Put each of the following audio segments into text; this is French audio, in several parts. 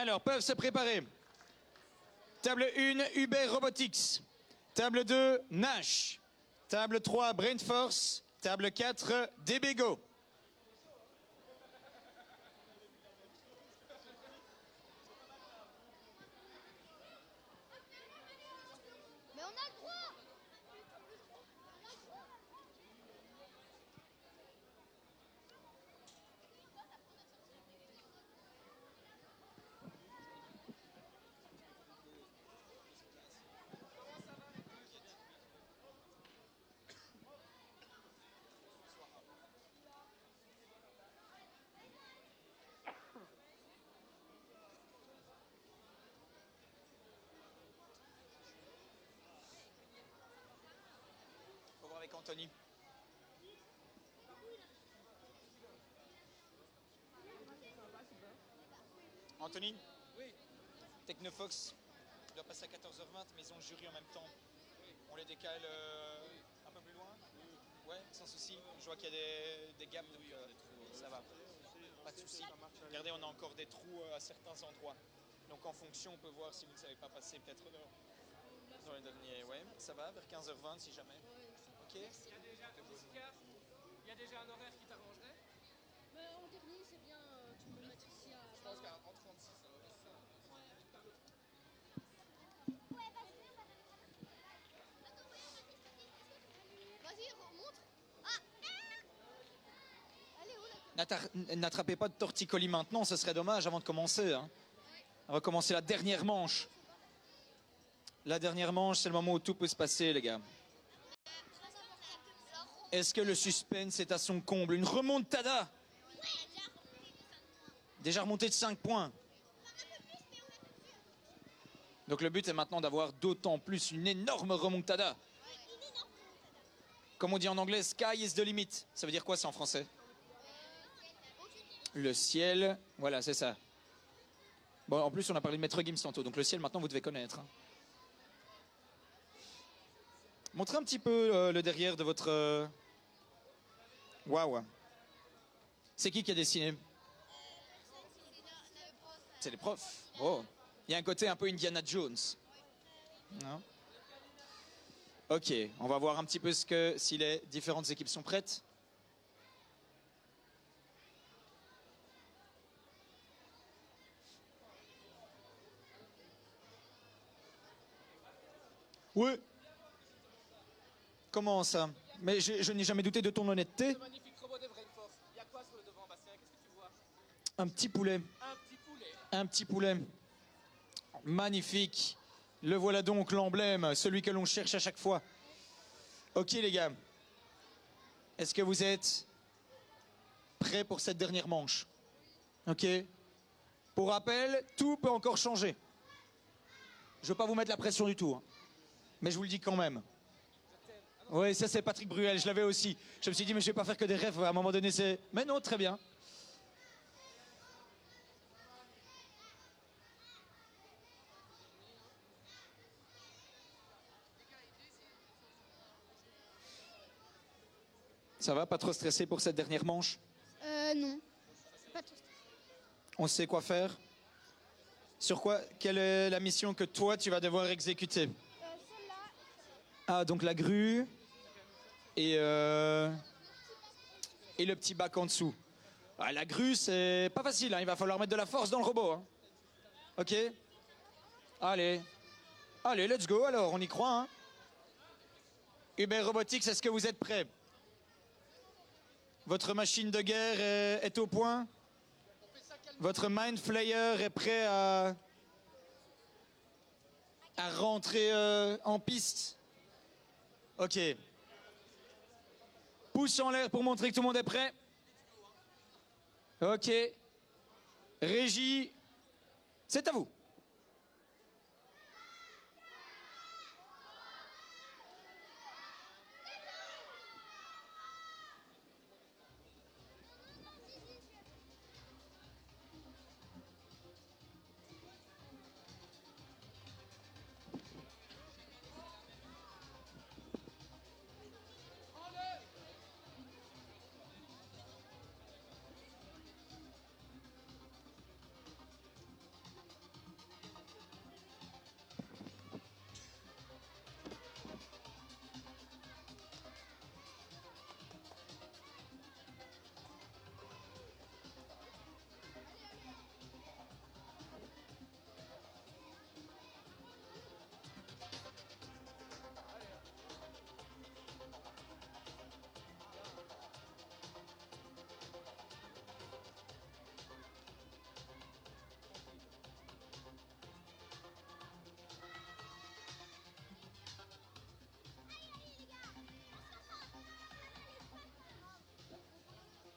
Alors, peuvent se préparer. Table 1, Uber Robotics. Table 2, Nash. Table 3, Brain Force. Table 4, DBGO. Mais on a le droit. Faut voir avec Anthony. Anthony? Oui. Technofox doit passer à 14h20, mais ils ont le jury en même temps. On les décale un peu plus loin? Ouais, sans souci. Je vois qu'il y a des gaps, donc ça va. Pas de souci. Regardez, on a encore des trous à certains endroits. Donc en fonction, on peut voir si vous ne savez pas passer peut-être dans les derniers. Ouais, ça va, vers 15h20 si jamais. Ok. Il y a déjà un horaire qui t'arrangerait? En dernier, c'est bien, tu peux le mettre ici à... Je pense qu'en 36, ça va faire ça. Vas-y, remonte. Ah. Allez, où là? N'attrapez pas de torticolis maintenant, ce serait dommage avant de commencer. Hein. On va commencer la dernière manche. La dernière manche, c'est le moment où tout peut se passer, les gars. Est-ce que le suspense est à son comble? Une remontada. Déjà remonté de 5 points. Donc le but est maintenant d'avoir d'autant plus une énorme remontada. Comme on dit en anglais, sky is the limit. Ça veut dire quoi ça en français? Le ciel, voilà, c'est ça. Bon, en plus, on a parlé de Maître Gims tantôt, donc le ciel, maintenant, vous devez connaître. Montrez un petit peu le derrière de votre... Waouh. C'est qui a dessiné? C'est les profs. Oh. Il y a un côté un peu Indiana Jones. Non? Ok, on va voir un petit peu si les différentes équipes sont prêtes. Oui. Comment ça? Mais je n'ai jamais douté de ton honnêteté. Ce magnifique robot de Brain Force. Il y a quoi sur le devant, Bastien? Qu'est-ce que tu vois? Un petit poulet. Un petit poulet. Un petit poulet. Magnifique. Le voilà donc, l'emblème, celui que l'on cherche à chaque fois. Ok les gars. Est-ce que vous êtes prêts pour cette dernière manche? Ok. Pour rappel, tout peut encore changer. Je ne veux pas vous mettre la pression du tout. Hein. Mais je vous le dis quand même. Oui, ça c'est Patrick Bruel, je l'avais aussi. Je me suis dit, mais je vais pas faire que des rêves, à un moment donné c'est... Mais non, très bien. Ça va, pas trop stressé pour cette dernière manche? Non. Pas tout. On sait quoi faire? Sur quoi? Quelle est la mission que toi tu vas devoir exécuter? Celle-là. Ah, donc la grue et le petit bac en dessous. Ah, la grue, c'est pas facile, hein. Il va falloir mettre de la force dans le robot. Hein. Ok? Allez. Allez, let's go alors, on y croit. Hein. Uber Robotics, est-ce que vous êtes prêts? Votre machine de guerre est au point? Votre Mind Flayer est prêt à rentrer en piste? Ok. Pouce en l'air pour montrer que tout le monde est prêt. Ok. Régie, c'est à vous.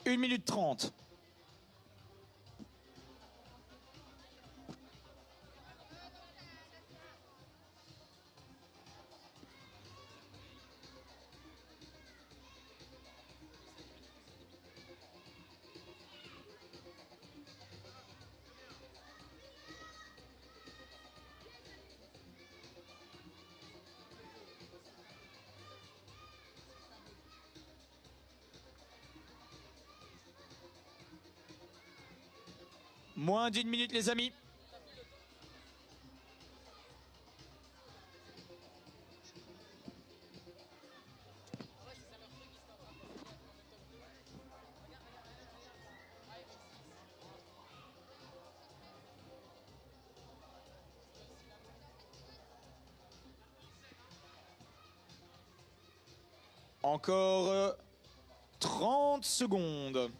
1 minute 30. Moins d'1 minute, les amis. Encore 30 secondes.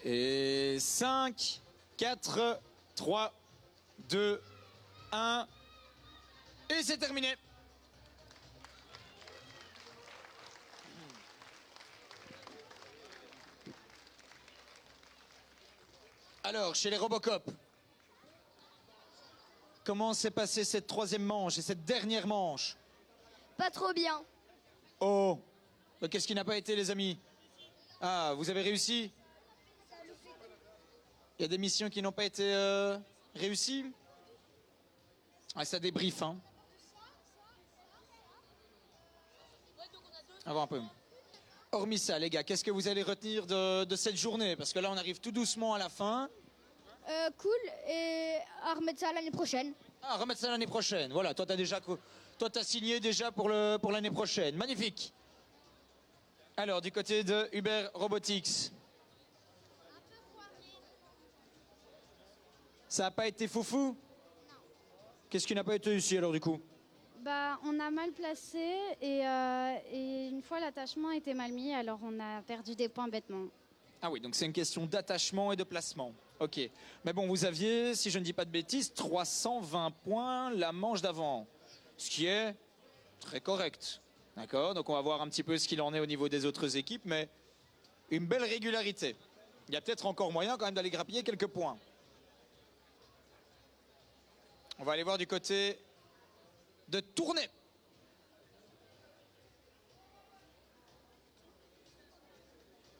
Et 5, 4, 3, 2, 1. Et c'est terminé. Alors, chez les Robocop, comment s'est passée cette troisième manche et cette dernière manche? Pas trop bien. Oh, qu'est-ce qui n'a pas été, les amis? Ah, vous avez réussi? Il y a des missions qui n'ont pas été réussies? Ah, ça débriefe, hein. On va voir un peu. Hormis ça, les gars, qu'est-ce que vous allez retenir de cette journée? Parce que là, on arrive tout doucement à la fin. Cool, et à remettre ça l'année prochaine. Ah, remettre ça l'année prochaine. Voilà, toi, t'as signé déjà pour l'année prochaine. Magnifique. Alors, du côté de Uber Robotics. Ça n'a pas été foufou? Qu'est-ce qui n'a pas été ici, alors, du coup? Bah, on a mal placé et une fois l'attachement était mal mis, alors on a perdu des points bêtement. Ah oui, donc c'est une question d'attachement et de placement. Ok. Mais bon, vous aviez, si je ne dis pas de bêtises, 320 points la manche d'avant. Ce qui est très correct. D'accord? Donc on va voir un petit peu ce qu'il en est au niveau des autres équipes, mais une belle régularité. Il y a peut-être encore moyen quand même d'aller grappiller quelques points. On va aller voir du côté de Tournai.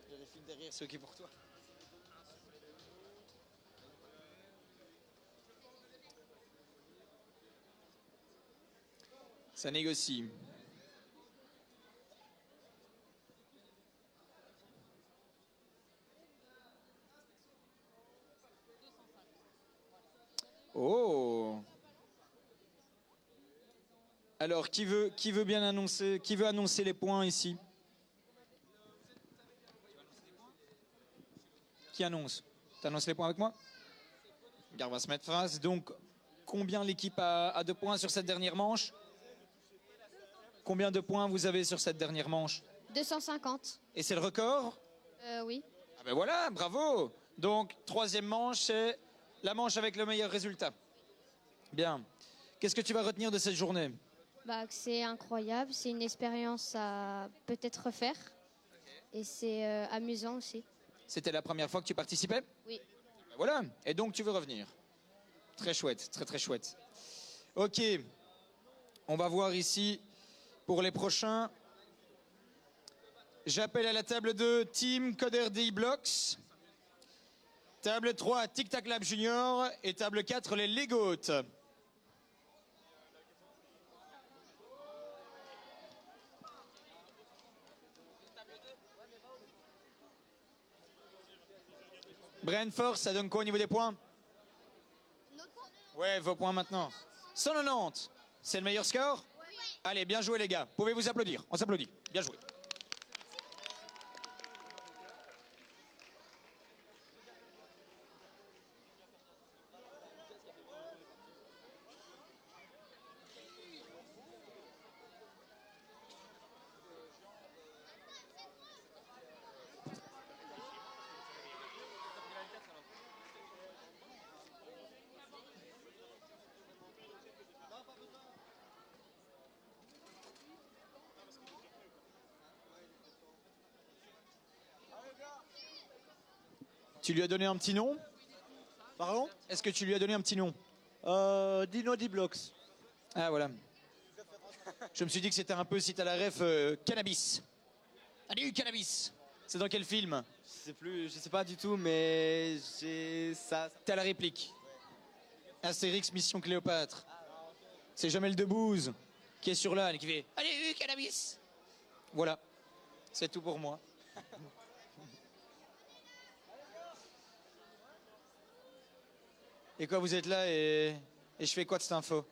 Vérifie derrière ceux qui est pour toi. Ça négocie. Oh. Alors, qui veut bien annoncer, qui veut annoncer les points ici? Qui annonce? Tu annonces les points avec moi? Regarde, on va se mettre face. Donc, combien l'équipe a de points sur cette dernière manche? Combien de points vous avez sur cette dernière manche? 250. Et c'est le record? Oui. Ah ben voilà, bravo! Donc, troisième manche, c'est la manche avec le meilleur résultat. Bien. Qu'est-ce que tu vas retenir de cette journée? Bah, que c'est incroyable, c'est une expérience à peut-être refaire. Et c'est amusant aussi. C'était la première fois que tu participais? Oui. Ben voilà, et donc tu veux revenir. Très chouette, très très chouette. Ok, on va voir ici pour les prochains. J'appelle à la table 2 Team Coder D-Blocks. Table 3 Tic Tac Lab Junior. Et table 4 les Legotes. Brainforce, ça donne quoi au niveau des points? Ouais, vos points maintenant. 190, c'est le meilleur score? Allez, bien joué les gars. Pouvez vous applaudir? On s'applaudit. Bien joué. Tu lui as donné un petit nom? Pardon? Est-ce que tu lui as donné un petit nom? Dino D-Blocks. Ah voilà. Je me suis dit que c'était un peu, si t'as la ref, cannabis. Allez, cannabis. C'est dans quel film? Je sais pas du tout, mais j'ai ça. T'as la réplique. Astérix, Mission Cléopâtre. C'est Jamel Debbouze qui est sur l'âne et qui fait allez, cannabis. Voilà. C'est tout pour moi. Et quoi, vous êtes là et je fais quoi de cette info?